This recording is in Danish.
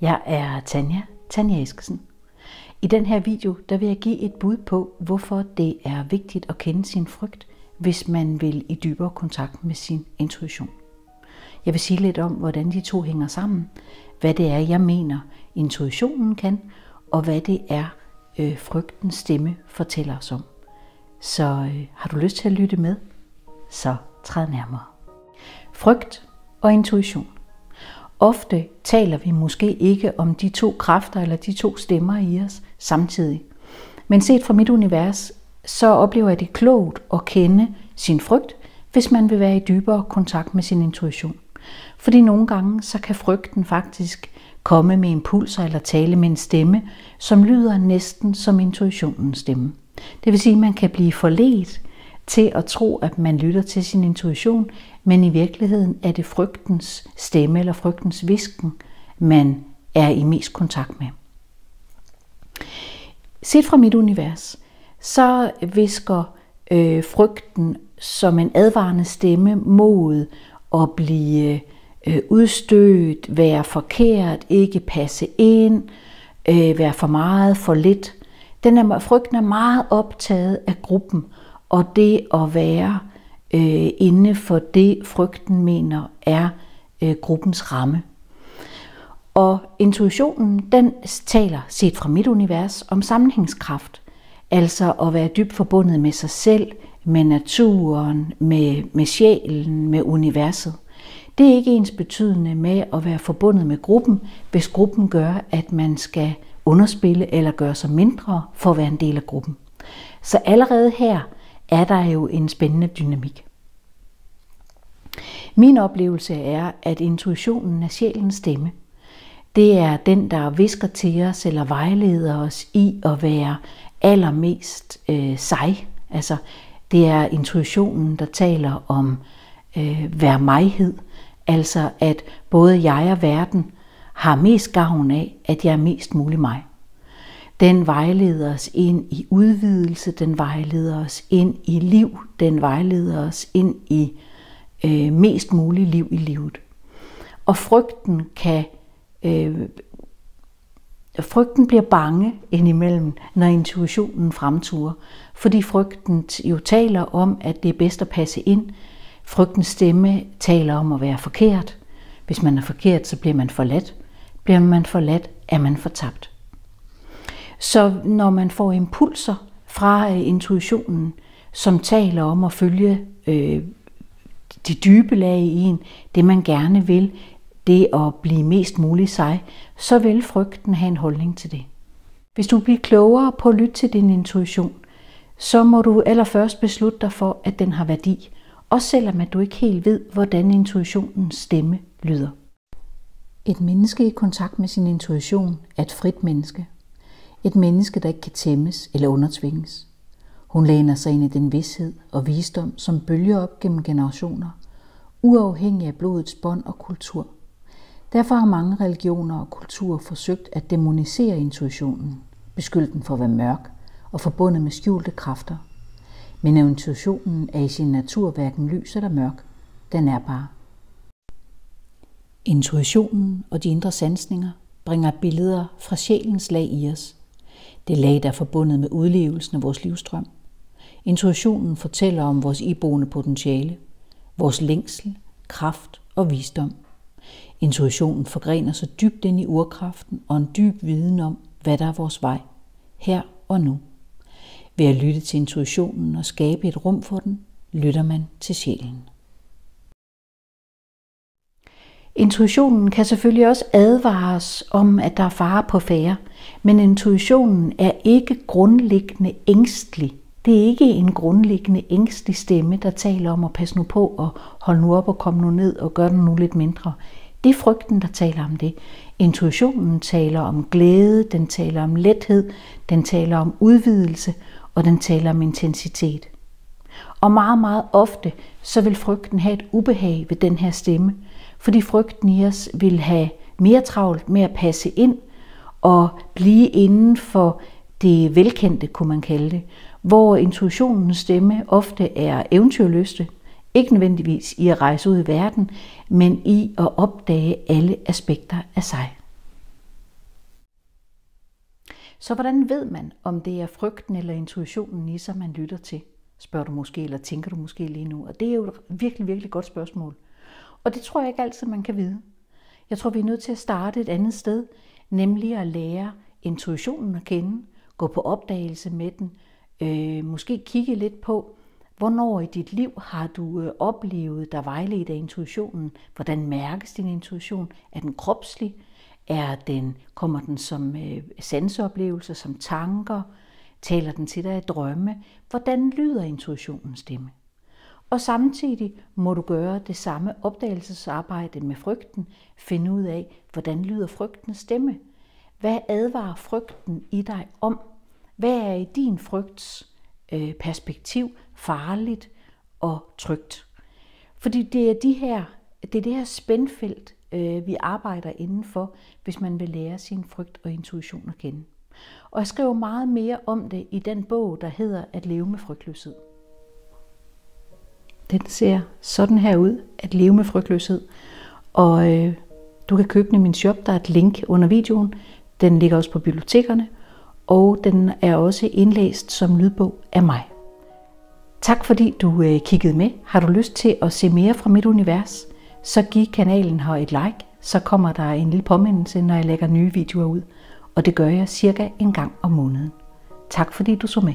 Jeg er Tanja Eskesen. I den her video vil jeg give et bud på, hvorfor det er vigtigt at kende sin frygt, hvis man vil i dybere kontakt med sin intuition. Jeg vil sige lidt om, hvordan de to hænger sammen, hvad det er, jeg mener, intuitionen kan, og hvad det er, frygtens stemme fortæller os om. Så har du lyst til at lytte med? Så træd nærmere. Frygt og intuition. Ofte taler vi måske ikke om de to kræfter eller de to stemmer i os samtidig. Men set fra mit univers, så oplever jeg det klogt at kende sin frygt, hvis man vil være i dybere kontakt med sin intuition. Fordi nogle gange så kan frygten faktisk komme med impulser eller tale med en stemme, som lyder næsten som intuitionens stemme. Det vil sige, at man kan blive forledt til at tro, at man lytter til sin intuition, men i virkeligheden er det frygtens stemme eller frygtens hvisken, man er i mest kontakt med. Set fra mit univers, så hvisker frygten som en advarende stemme mod at blive udstødt, være forkert, ikke passe ind, være for meget, for lidt. Frygten er meget optaget af gruppen, og det at være inde for det, frygten mener, er gruppens ramme. Og intuitionen, den taler set fra mit univers om sammenhængskraft. Altså at være dybt forbundet med sig selv, med naturen, med sjælen, med universet. Det er ikke ensbetydende med at være forbundet med gruppen, hvis gruppen gør, at man skal underspille eller gøre sig mindre for at være en del af gruppen. Så allerede her er der jo en spændende dynamik. Min oplevelse er, at intuitionen er sjælens stemme. Det er den, der hvisker til os eller vejleder os i at være allermest sig. Altså, det er intuitionen, der taler om værmighed. Altså, at både jeg og verden har mest gavn af, at jeg er mest mulig mig. Den vejleder os ind i udvidelse, den vejleder os ind i liv, den vejleder os ind i mest mulig liv i livet. Og frygten bliver bange indimellem, når intuitionen fremturer, fordi frygten jo taler om, at det er bedst at passe ind. Frygtens stemme taler om at være forkert. Hvis man er forkert, så bliver man forladt. Bliver man forladt, er man fortabt. Så når man får impulser fra intuitionen, som taler om at følge de dybe lag i en, det man gerne vil, det at blive mest muligt sig, så vil frygten have en holdning til det. Hvis du bliver klogere på at lytte til din intuition, så må du allerførst beslutte dig for, at den har værdi, også selvom at du ikke helt ved, hvordan intuitionens stemme lyder. Et menneske i kontakt med sin intuition er et frit menneske. Et menneske, der ikke kan tæmmes eller undertvinges. Hun læner sig ind i den vished og visdom, som bølger op gennem generationer, uafhængig af blodets bånd og kultur. Derfor har mange religioner og kulturer forsøgt at dæmonisere intuitionen, beskyldt den for at være mørk og forbundet med skjulte kræfter. Men intuitionen er i sin natur hverken lys eller mørk, den er bare. Intuitionen og de indre sansninger bringer billeder fra sjælens lag i os. Det lag, der er forbundet med udlevelsen af vores livsdrøm. Intuitionen fortæller om vores iboende potentiale, vores længsel, kraft og visdom. Intuitionen forgrener sig dybt ind i urkraften og en dyb viden om, hvad der er vores vej, her og nu. Ved at lytte til intuitionen og skabe et rum for den, lytter man til sjælen. Intuitionen kan selvfølgelig også advare os om, at der er fare på færde, men intuitionen er ikke grundlæggende ængstelig. Det er ikke en grundlæggende ængstelig stemme, der taler om at passe nu på og holde nu op og komme nu ned og gøre den nu lidt mindre. Det er frygten, der taler om det. Intuitionen taler om glæde, den taler om lethed, den taler om udvidelse, og den taler om intensitet. Og meget, meget ofte, så vil frygten have et ubehag ved den her stemme, fordi frygten i os vil have mere travlt med at passe ind og blive inden for det velkendte, kunne man kalde det, hvor intuitionens stemme ofte er eventyrlyste, ikke nødvendigvis i at rejse ud i verden, men i at opdage alle aspekter af sig. Så hvordan ved man, om det er frygten eller intuitionen i sig, man lytter til? Spørger du måske, eller tænker du måske lige nu? Og det er jo et virkelig, virkelig godt spørgsmål. Og det tror jeg ikke altid, man kan vide. Jeg tror, vi er nødt til at starte et andet sted, nemlig at lære intuitionen at kende, gå på opdagelse med den, måske kigge lidt på, hvornår i dit liv har du oplevet dig vejledt af intuitionen? Hvordan mærkes din intuition? Er den kropslig? Kommer den som sanseoplevelser, som tanker? Taler den til dig i drømme? Hvordan lyder intuitionens stemme? Og samtidig må du gøre det samme opdagelsesarbejde med frygten. Finde ud af, hvordan lyder frygtens stemme? Hvad advarer frygten i dig om? Hvad er i din frygts perspektiv farligt og trygt? Fordi det er det her spændfelt, vi arbejder indenfor, hvis man vil lære sin frygt og intuition at kende. Og jeg skriver meget mere om det i den bog, der hedder At leve med frygtløshed. Den ser sådan her ud, At leve med frygtløshed. Og du kan købe den i min shop, der er et link under videoen. Den ligger også på bibliotekerne, og den er også indlæst som lydbog af mig. Tak fordi du kiggede med. Har du lyst til at se mere fra mit univers, så giv kanalen her et like, så kommer der en lille påmindelse, når jeg lægger nye videoer ud. Og det gør jeg cirka en gang om måneden. Tak fordi du så med.